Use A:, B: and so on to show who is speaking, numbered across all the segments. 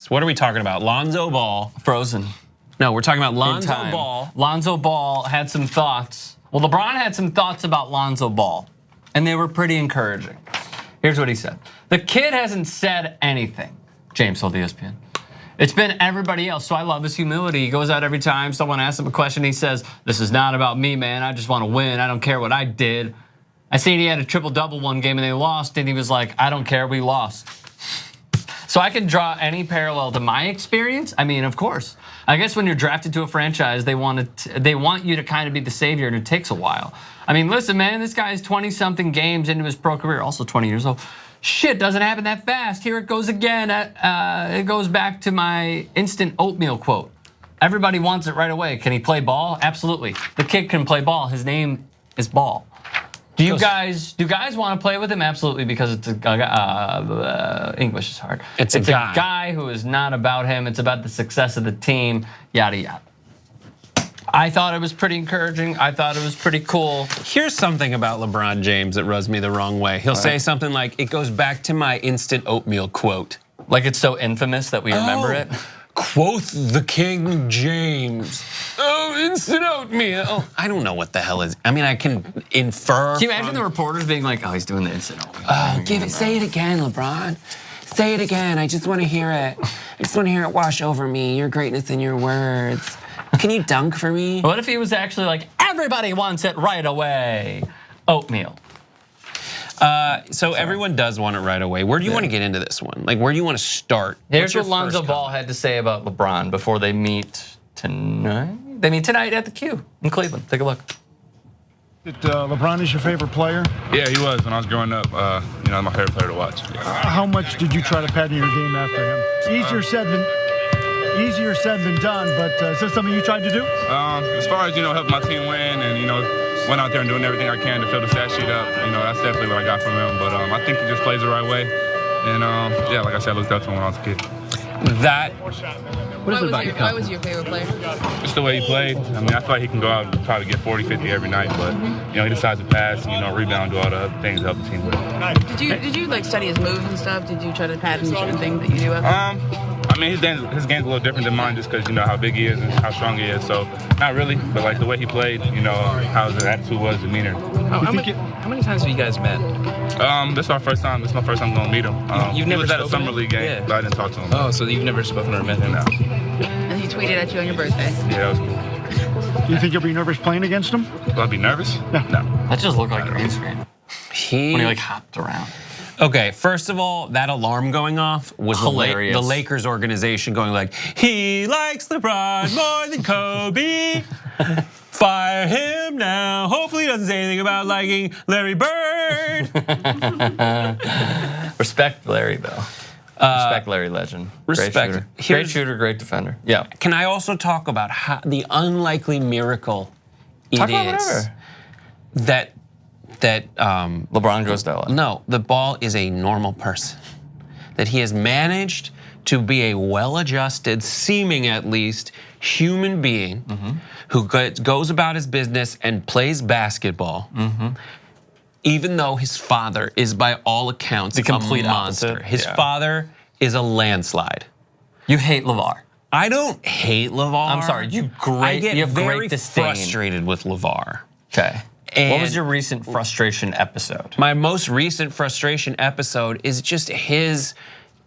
A: So what are we talking about? Lonzo Ball.
B: Frozen.
A: No, we're talking about Lonzo Ball.
B: Lonzo Ball had some thoughts. Well, LeBron had some thoughts about Lonzo Ball, and they were pretty encouraging. Here's what he said. The kid hasn't said anything, James told ESPN. It's been everybody else, so I love his humility. He goes out every time someone asks him a question, he says, this is not about me, man. I just want to win. I don't care what I did. I seen he had a triple-double one game and they lost, and he was like, I don't care, we lost. So I can draw any parallel to my experience. I mean, of course. I guess when you're drafted to a franchise, they want you to kind of be the savior, and it takes a while. I mean, listen, man, this guy's 20-something games into his pro career, also 20 years old. Shit doesn't happen that fast. Here it goes again. It goes back to my instant oatmeal quote. Everybody wants it right away. Can he play ball? Absolutely. The kid can play ball. His name is Ball. Do guys want to play with him? Absolutely, because it's English is hard.
A: It's a
B: guy who is not about him. It's about the success of the team, yada, yada. I thought it was pretty encouraging. I thought it was pretty cool.
A: Here's something about LeBron James that rubs me the wrong way. He'll say something like, it goes back to my instant oatmeal quote.
B: Like it's so infamous that we remember it?
A: Quoth the King James. Oh, instant oatmeal. I don't know what the hell is. I mean, I can infer.
B: Can you imagine the reporters being like, oh, he's doing the instant oatmeal.
A: Oh, say it again, LeBron. Say it again. I just want to hear it. I just want to hear it wash over me. Your greatness in your words. Can you dunk for me?
B: What if he was actually like, everybody wants it right away? Oatmeal.
A: So everyone does want it right away. Where do you want to get into this one? Like, where do you want to start?
B: Here's what Lonzo Ball had to say about LeBron before they meet tonight. They meet tonight at the Q in Cleveland. Take a look.
C: LeBron is your favorite player?
D: Yeah, he was when I was growing up. My favorite player to watch.
C: How much did you try to pattern your game after him? Easier said than done, but is this something you tried to do?
D: As far as helping my team win and went out there and doing everything I can to fill the stat sheet up. That's definitely what I got from him. But I think he just plays the right way. And yeah, like I said, I looked up to him when I was a kid.
E: Why was your favorite player?
D: Just the way he played. I mean, I feel like he can go out and probably get 40, 50 every night, but he decides to pass, rebound, do all the other things to help the team win.
E: Did you like study his moves and stuff? Did you try to pattern certain things that you do?
D: I mean, his game's a little different than mine just because how big he is and how strong he is. So not really, but like the way he played, how his attitude was, demeanor.
F: How many times have you guys met?
D: This is our first time. This is my first time going to meet him.
F: You've never
D: was at a summer league game, but I didn't talk to him.
F: Oh, so you've never spoken or met him?
D: No.
E: And he tweeted at you on your birthday.
D: Yeah, that was cool.
C: Do you think you'll be nervous playing against him?
D: Will I be nervous?
C: No.
B: That just looked like a green screen. When he like hopped around.
A: Okay, first of all, that alarm going off was
B: hilarious.
A: The Lakers organization going like, he likes LeBron more than Kobe. Fire him now. Hopefully he doesn't say anything about liking Larry Bird.
B: Respect Larry, though. Respect Larry Legend.
A: Respect.
B: Great shooter, great defender. Yeah.
A: Can I also talk about how the unlikely miracle
B: Talk
A: it
B: about
A: is
B: whatever.
A: that
B: LeBron goes to LA.
A: No, the Ball is a normal person. That he has managed to be a well-adjusted, seeming at least, human being who goes about his business and plays basketball, even though his father is, by all accounts,
B: the complete
A: a monster.
B: opposite.
A: His father is a landslide.
B: You hate LeVar.
A: I don't hate LeVar.
B: I'm sorry, you have
A: very
B: great disdain.
A: frustrated with LeVar.
B: Okay.
A: And
B: what was your recent frustration episode?
A: My most recent frustration episode is just his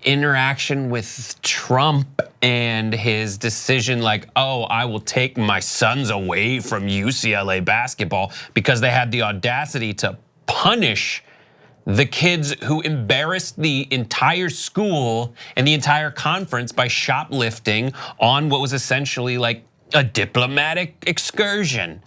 A: interaction with Trump and his decision like, oh, I will take my sons away from UCLA basketball because they had the audacity to punish the kids who embarrassed the entire school and the entire conference by shoplifting on what was essentially like a diplomatic excursion.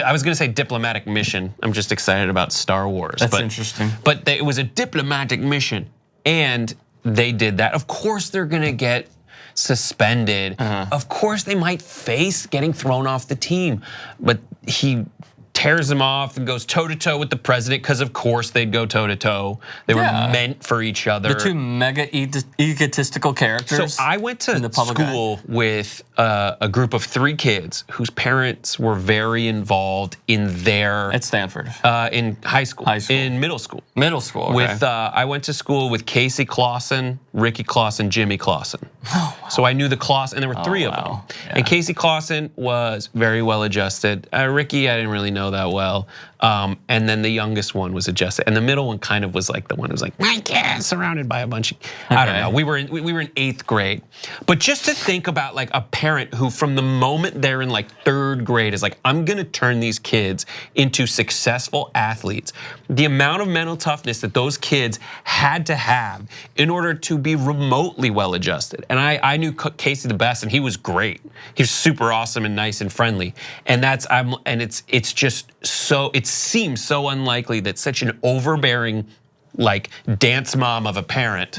A: I was gonna say diplomatic mission. I'm just excited about Star Wars.
B: That's interesting.
A: But it was a diplomatic mission, and they did that. Of course they're gonna get suspended. Of course they might face getting thrown off the team, but he tears him off and goes toe-to-toe with the president, because of course they'd go toe-to-toe. They were meant for each other.
B: The two mega egotistical characters.
A: So I went to school with a group of 3 kids whose parents were very involved in their...
B: At Stanford.
A: In high school. In middle school.
B: Middle school, okay.
A: I went to school with Casey Clausen, Ricky Clausen, Jimmy Clausen.
B: Oh, wow.
A: So I knew the Clausen, and there were 3 of them. Yeah. And Casey Clausen was very well adjusted. Ricky, I didn't really know that well. And then the youngest one was adjusted. And the middle one kind of was like the one who was like, my kid, surrounded by a bunch of, I don't know. We were in 8th grade. But just to think about like a parent who from the moment they're in like 3rd grade is like, I'm gonna turn these kids into successful athletes. The amount of mental toughness that those kids had to have in order to be remotely well adjusted. And I knew Casey the best, and he was great. He was super awesome and nice and friendly. And it's just so, it seems so unlikely that such an overbearing like dance mom of a parent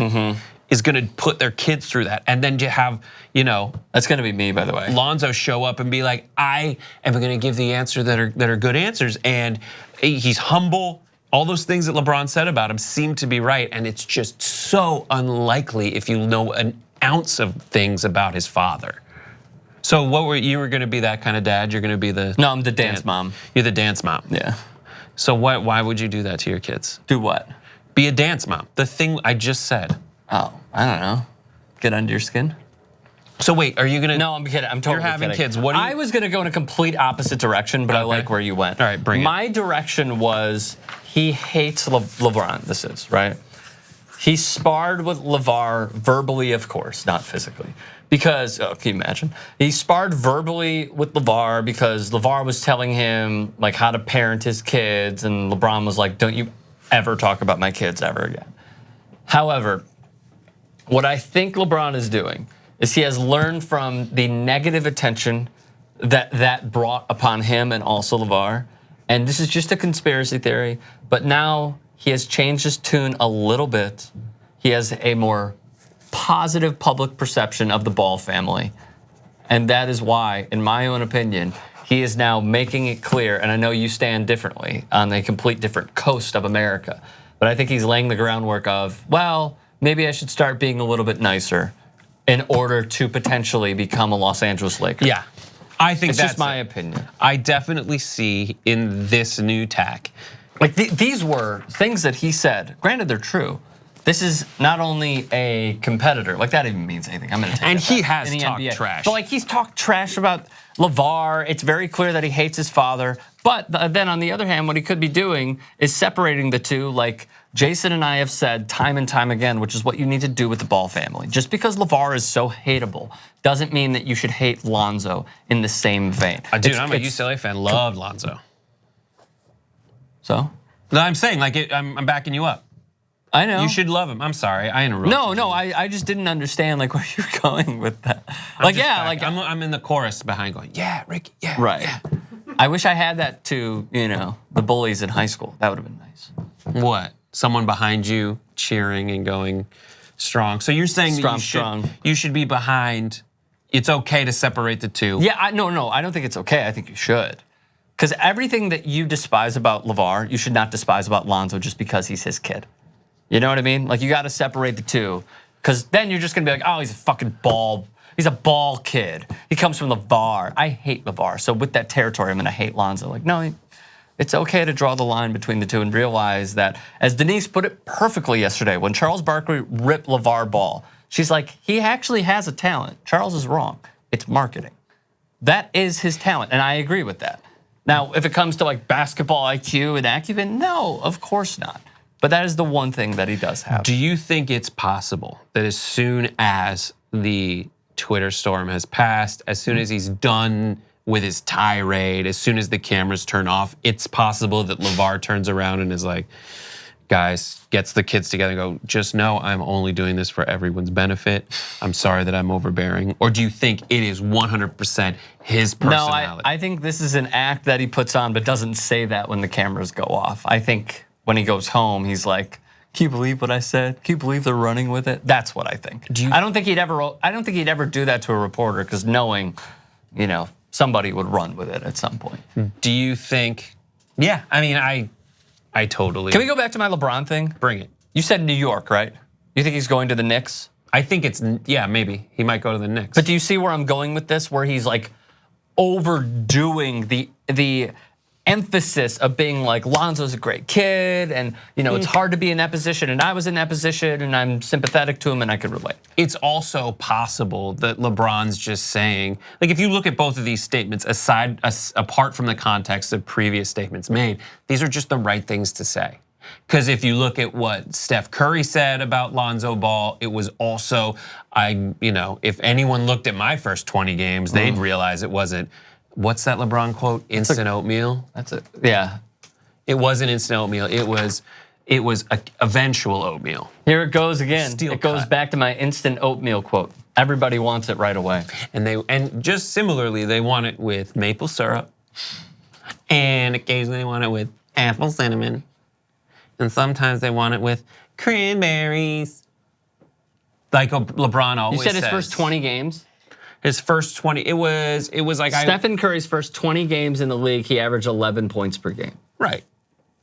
A: is gonna put their kids through that. And then to have,
B: that's gonna be me, by the way.
A: Lonzo show up and be like, I am gonna give the answer that are good answers. And he's humble. All those things that LeBron said about him seem to be right. And it's just so unlikely if you know an ounce of things about his father. So you were gonna be that kind of dad? You're gonna be the...
B: No, I'm the dance mom.
A: You're the dance mom.
B: Yeah.
A: So why would you do that to your kids?
B: Do what?
A: Be a dance mom. The thing I just said.
B: Oh, I don't know. Get under your skin.
A: So wait, are you gonna?
B: No, I'm kidding. I'm totally
A: You're having
B: kidding.
A: kids.
B: I was gonna go in a complete opposite direction, but I like where you went.
A: All right, bring it.
B: My direction was he hates LeBron. This is right. He sparred with LeVar verbally, of course, not physically. Because, can you imagine? He sparred verbally with LeVar because LeVar was telling him like how to parent his kids, and LeBron was like, don't you ever talk about my kids ever again. However, what I think LeBron is doing is he has learned from the negative attention that brought upon him and also LeVar. And this is just a conspiracy theory, but now he has changed his tune a little bit. He has a more positive public perception of the Ball family. And that is why, in my own opinion, he is now making it clear, and I know you stand differently on a complete different coast of America, but I think he's laying the groundwork of, well, maybe I should start being a little bit nicer in order to potentially become a Los Angeles Laker.
A: Yeah, I think
B: it's just my opinion.
A: I definitely see in this new tack.
B: Like these were things that he said. Granted, they're true. This is not only a competitor, like that even means anything. I'm gonna take
A: and
B: that
A: he
B: back.
A: has
B: in the
A: talked
B: NBA.
A: trash.
B: But like he's talked trash about LeVar. It's very clear that he hates his father. But then on the other hand, what he could be doing is separating the two, like Jason and I have said time and time again, which is what you need to do with the Ball family. Just because LeVar is so hateable doesn't mean that you should hate Lonzo in the same vein.
A: Dude, I'm a UCLA fan. Loved Lonzo.
B: So?
A: No, I'm saying like I'm backing you up.
B: I know.
A: You should love him. I'm sorry, I interrupted.
B: No, I just didn't understand like where you're going with that. Like
A: I'm in the chorus behind going, yeah, Ricky, yeah.
B: Right.
A: Yeah.
B: I wish I had that to, the bullies in high school. That would have been nice.
A: What? Someone behind you cheering and going strong. So you're saying that you should be behind. It's okay to separate the two.
B: Yeah, no, I don't think it's okay. I think you should. Because everything that you despise about LeVar, you should not despise about Lonzo just because he's his kid. You know what I mean? Like you got to separate the two, because then you're just gonna be like, oh, he's a fucking ball. He's a ball kid. He comes from LeVar. I hate LeVar. So with that territory, I'm gonna hate Lonzo. Like, no, it's okay to draw the line between the two and realize that, as Denise put it perfectly yesterday, when Charles Barkley ripped LeVar Ball, she's like, he actually has a talent. Charles is wrong. It's marketing. That is his talent, and I agree with that. Now, if it comes to like basketball IQ and acumen, no, of course not. But that is the one thing that he does have.
A: Do you think it's possible that as soon as the Twitter storm has passed, as soon as he's done with his tirade, as soon as the cameras turn off, it's possible that LeVar turns around and is like, guys, gets the kids together and go, just know I'm only doing this for everyone's benefit. I'm sorry that I'm overbearing. Or do you think it is 100% his personality?
B: No, I think this is an act that he puts on but doesn't say that when the cameras go off. I think when he goes home, he's like, can you believe what I said? Can you believe they're running with it? That's what I think. I don't think he'd ever do that to a reporter, because knowing, somebody would run with it at some point.
A: Do you think Yeah, I mean, I totally.
B: Can we go back to my LeBron thing?
A: Bring it.
B: You said New York, right? You think he's going to the Knicks?
A: I think yeah, maybe. He might go to the Knicks.
B: But do you see where I'm going with this? Where he's like overdoing the emphasis of being like, Lonzo's a great kid, and it's hard to be in that position, and I was in that position, and I'm sympathetic to him, and I could relate.
A: It's also possible that LeBron's just saying, like, if you look at both of these statements, apart from the context of previous statements made, these are just the right things to say. Because if you look at what Steph Curry said about Lonzo Ball, it was also, if anyone looked at my first 20 games, they'd realize it wasn't, what's that LeBron quote? Instant oatmeal?
B: That's it. Yeah.
A: It wasn't instant oatmeal. It was eventual oatmeal.
B: Here it goes again.
A: Steel
B: it goes
A: cut.
B: back to my instant oatmeal quote. Everybody wants it right away.
A: And just similarly, they want it with maple syrup, and occasionally they want it with apple cinnamon, and sometimes they want it with cranberries. Like LeBron always says.
B: You said his first 20 games?
A: His first 20, it was like
B: Stephen Curry's first 20 games in the league, he averaged 11 points per game.
A: Right.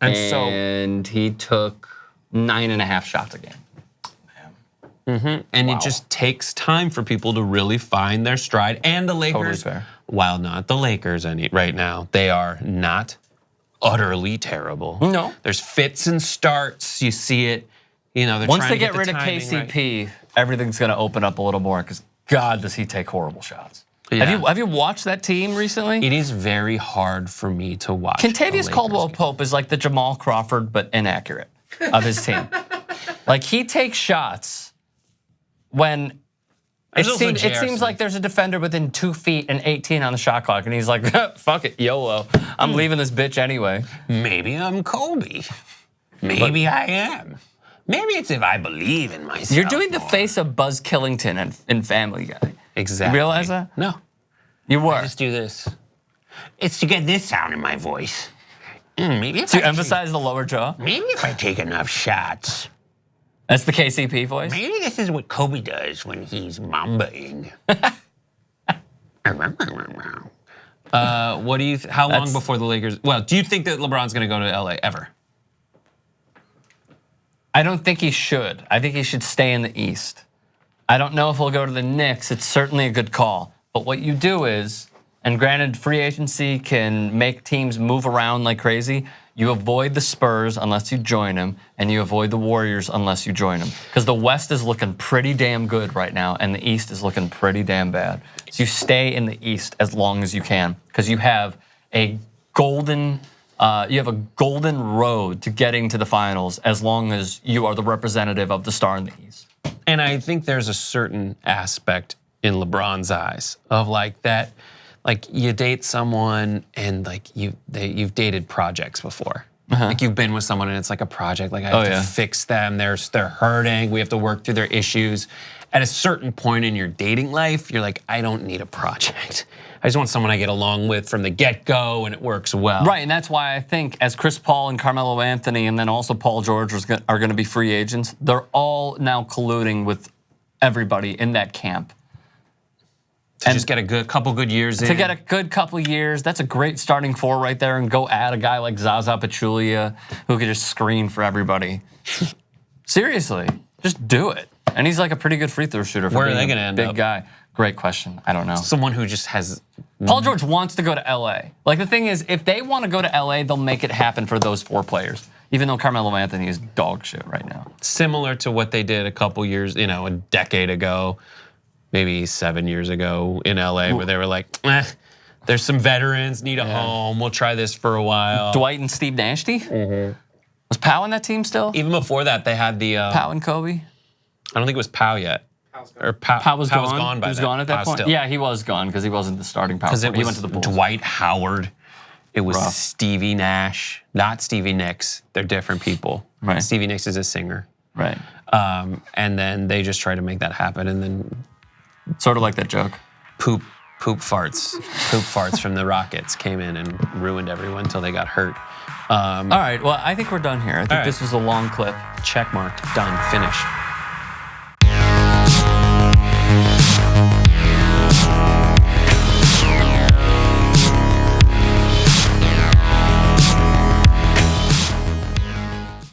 B: And he took 9.5 shots a game.
A: And it just takes time for people to really find their stride. And the Lakers,
B: Totally fair.
A: while not the Lakers right now, they are not utterly terrible.
B: No.
A: There's fits and starts. You see it. They're
B: Once
A: trying
B: they
A: to
B: get
A: the
B: rid of
A: timing
B: KCP,
A: right.
B: everything's going to open up a little more because God, does he take horrible shots.
A: Yeah.
B: Have you watched that team recently?
A: It is very hard for me to watch.
B: Contavious Caldwell-Pope is like the Jamal Crawford, but inaccurate of his team. Like, he takes shots when it seems like there's a defender within 2 feet and 18 on the shot clock, and he's like, fuck it, YOLO. I'm leaving this bitch anyway.
A: Maybe I'm Kobe. Maybe I am. Maybe it's if I believe in myself.
B: You're doing the face of Buzz Killington in Family Guy.
A: Exactly.
B: You realize that?
A: No.
B: You were.
A: I just do this. It's to get this sound in my voice. Maybe if
B: To emphasize the lower jaw?
A: Maybe if I take enough shots.
B: That's the KCP voice?
A: Maybe this is what Kobe does when he's mambaing. What do you? How long before the Lakers? Well, do you think that LeBron's going to go to LA ever?
B: I don't think he should. I think he should stay in the East. I don't know if he'll go to the Knicks. It's certainly a good call. But what you do is, and granted, free agency can make teams move around like crazy. You avoid the Spurs unless you join them, and you avoid the Warriors unless you join them. Because the West is looking pretty damn good right now, and the East is looking pretty damn bad. So you stay in the East as long as you can, because you have a golden road to getting to the finals as long as you are the representative of the star in the East.
A: And I think there's a certain aspect in LeBron's eyes of like that. Like, you date someone and like you've dated projects before. Like, you've been with someone and it's like a project. Like, I have to fix them. They're hurting. We have to work through their issues. At a certain point in your dating life, you're like, I don't need a project. I just want someone I get along with from the get-go and it works well.
B: Right, and that's why I think as Chris Paul and Carmelo Anthony and then also Paul George are going to be free agents, they're all now colluding with everybody in that camp.
A: And just get a couple good years in.
B: To get a good couple years, that's a great starting four right there, and go add a guy like Zaza Pachulia who could just screen for everybody. Seriously, just do it. And he's like a pretty good free throw shooter for
A: Where are
B: being
A: they
B: a
A: gonna end
B: big
A: up?
B: guy. Great question. I don't know.
A: Someone who just has.
B: Paul George wants to go to LA. Like, the thing is, if they want to go to LA, they'll make it happen for those four players. Even though Carmelo Anthony is dog shit right now.
A: Similar to what they did a couple years, a decade ago, maybe 7 years ago in LA, where they were like, there's some veterans, need a home, we'll try this for a while.
B: Dwight and Steve Nash? Was Powell in that team still?
A: Even before that, they had the.
B: Powell and Kobe?
A: I don't think it was Powell yet.
B: Powell was gone.
A: By
B: he was
A: then.
B: gone at that
A: Powell
B: point.
A: still.
B: Yeah, he was gone because he wasn't the starting power.
A: Because it
B: He
A: was
B: went to the Bulls.
A: Dwight Howard. It was
B: Rough.
A: Stevie Nash, not Stevie Nicks. They're different people.
B: Right.
A: Stevie Nicks is a singer.
B: Right.
A: And then they just tried to make that happen, and then
B: Sort of like that joke.
A: poop farts from the Rockets came in and ruined everyone until they got hurt.
B: All right, well, I think we're done here. I think
A: right.
B: this was a long clip.
A: Check mark, done, finished.